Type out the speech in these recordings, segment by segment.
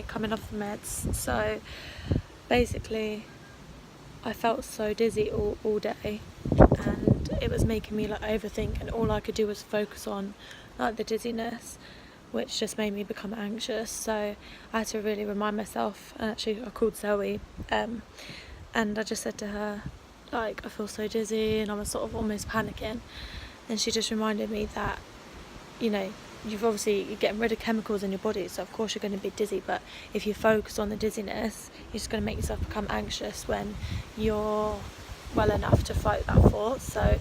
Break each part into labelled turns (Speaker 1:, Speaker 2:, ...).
Speaker 1: coming off the meds. So basically I felt so dizzy all day, and it was making me like overthink, and all I could do was focus on like the dizziness, which just made me become anxious. So I had to really remind myself, and actually I called Zoe, and I just said to her, like, I feel so dizzy, and I was sort of almost panicking, and she just reminded me that, you know, you're getting rid of chemicals in your body, so of course you're going to be dizzy, but if you focus on the dizziness, you're just going to make yourself become anxious when you're well enough to fight that thought. So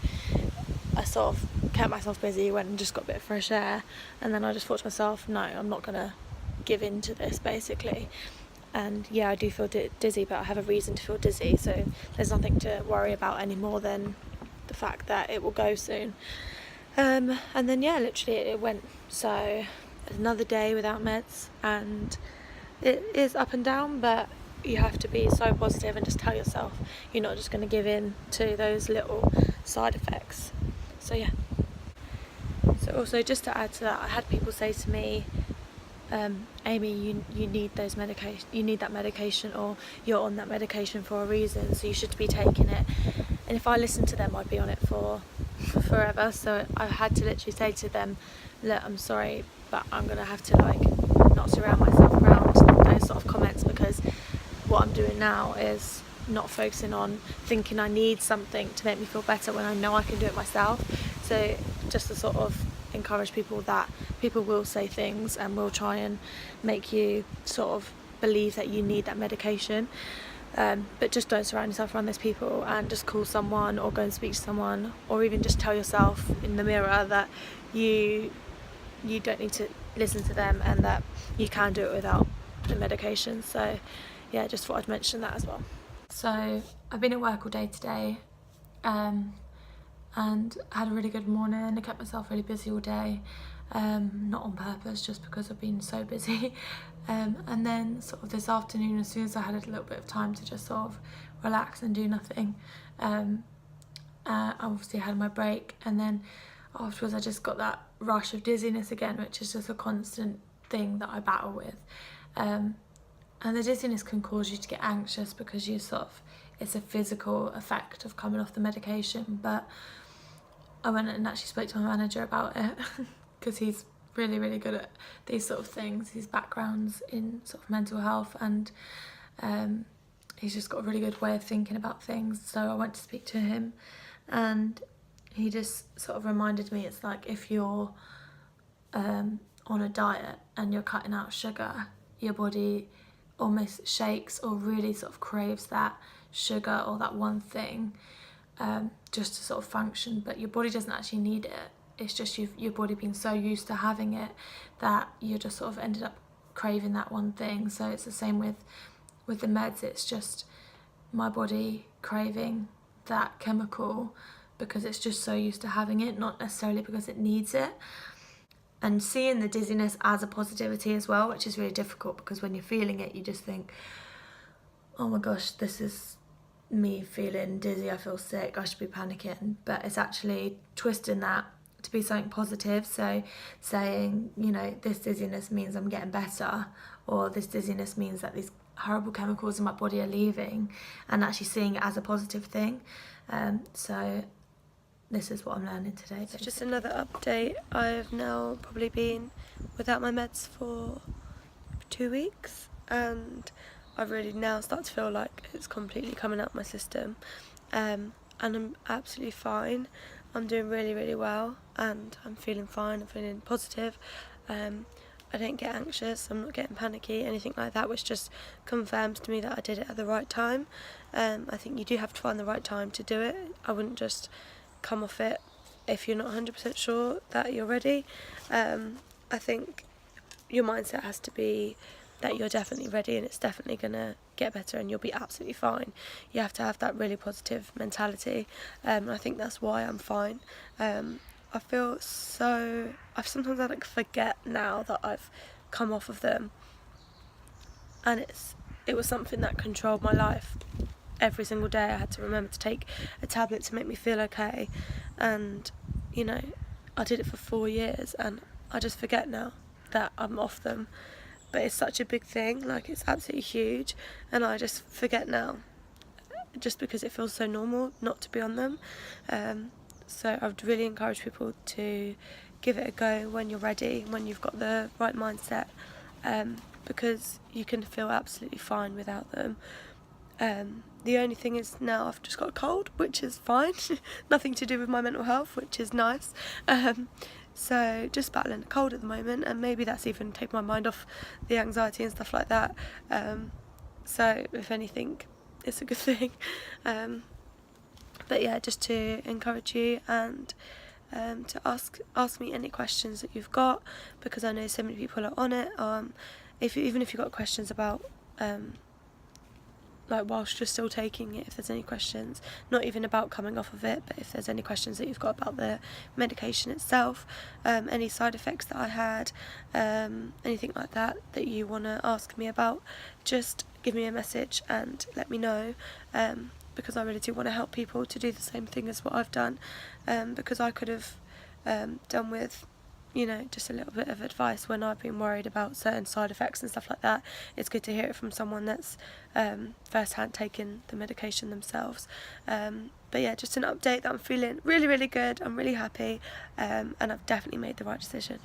Speaker 1: I sort of kept myself busy, went and just got a bit of fresh air, and then I just thought to myself, no, I'm not going to give in to this, basically. And yeah, I do feel dizzy, but I have a reason to feel dizzy, so there's nothing to worry about any more than the fact that it will go soon. And then yeah, literally it went. So another day without meds, and it is up and down, but you have to be so positive and just tell yourself you're not just going to give in to those little side effects. So yeah. So also, just to add to that, I had people say to me, Amy, you need you need that medication, or you're on that medication for a reason, so you should be taking it. And if I listened to them, I'd be on it for forever. So I had to literally say to them, look, I'm sorry, but I'm going to have to like not surround myself around those sort of comments, because what I'm doing now is not focusing on thinking I need something to make me feel better when I know I can do it myself. So just to sort of encourage people that people will say things and will try and make you sort of believe that you need that medication, but just don't surround yourself around those people, and just call someone or go and speak to someone, or even just tell yourself in the mirror that you don't need to listen to them and that you can do it without the medication. So yeah, just thought I'd mention that as well. So I've been at work all day today, and I had a really good morning. I kept myself really busy all day, not on purpose, just because I've been so busy. And then sort of this afternoon, as soon as I had a little bit of time to just sort of relax and do nothing, I obviously had my break, and then afterwards I just got that rush of dizziness again, which is just a constant thing that I battle with. And the dizziness can cause you to get anxious because it's a physical effect of coming off the medication. But I went and actually spoke to my manager about it, because he's really, really good at these sort of things. His background's in sort of mental health, and he's just got a really good way of thinking about things. So I went to speak to him, and he just sort of reminded me, it's like if you're on a diet and you're cutting out sugar, your body almost shakes or really sort of craves that sugar or that one thing, just to sort of function, but your body doesn't actually need it. It's just your body being so used to having it that you just sort of ended up craving that one thing. So it's the same with the meds. It's just my body craving that chemical because it's just so used to having it, not necessarily because it needs it. And seeing the dizziness as a positivity as well, which is really difficult, because when you're feeling it, you just think, oh my gosh, this is me feeling dizzy, I feel sick, I should be panicking. But it's actually twisting that to be something positive. So saying, you know, this dizziness means I'm getting better, or this dizziness means that these horrible chemicals in my body are leaving, and actually seeing it as a positive thing. So this is what I'm learning today. So just another update. I've now probably been without my meds for 2 weeks, and I really now start to feel like it's completely coming out of my system, and I'm absolutely fine. I'm doing really, really well, and I'm feeling fine. I'm feeling positive. I don't get anxious, I'm not getting panicky, anything like that, which just confirms to me that I did it at the right time. I think you do have to find the right time to do it. I wouldn't just come off it if you're not 100% sure that you're ready. I think your mindset has to be that you're definitely ready and it's definitely gonna get better and you'll be absolutely fine. You have to have that really positive mentality, and I think that's why I'm fine. I feel so, sometimes I forget now that I've come off of them, and it was something that controlled my life. Every single day I had to remember to take a tablet to make me feel okay, and you know, I did it for 4 years and I just forget now that I'm off them. but it's such a big thing, like it's absolutely huge, and I just forget now, just because it feels so normal not to be on them. So I would really encourage people to give it a go when you're ready, when you've got the right mindset, because you can feel absolutely fine without them. The only thing is now I've just got a cold, which is fine. Nothing to do with my mental health, which is nice. So just battling a cold at the moment, and maybe that's even taken my mind off the anxiety and stuff like that. So if anything, it's a good thing. But yeah, just to encourage you and to ask me any questions that you've got, because I know so many people are on it. Even if you've got questions about like whilst you're still taking it, if there's any questions, not even about coming off of it, but if there's any questions that you've got about the medication itself, any side effects that I had, anything like that you want to ask me about, just give me a message and let me know, because I really do want to help people to do the same thing as what I've done, because I could have done with just a little bit of advice when I've been worried about certain side effects and stuff like that. It's good to hear it from someone that's first-hand taken the medication themselves. But yeah, just an update that I'm feeling really, really good. I'm really happy, and I've definitely made the right decision.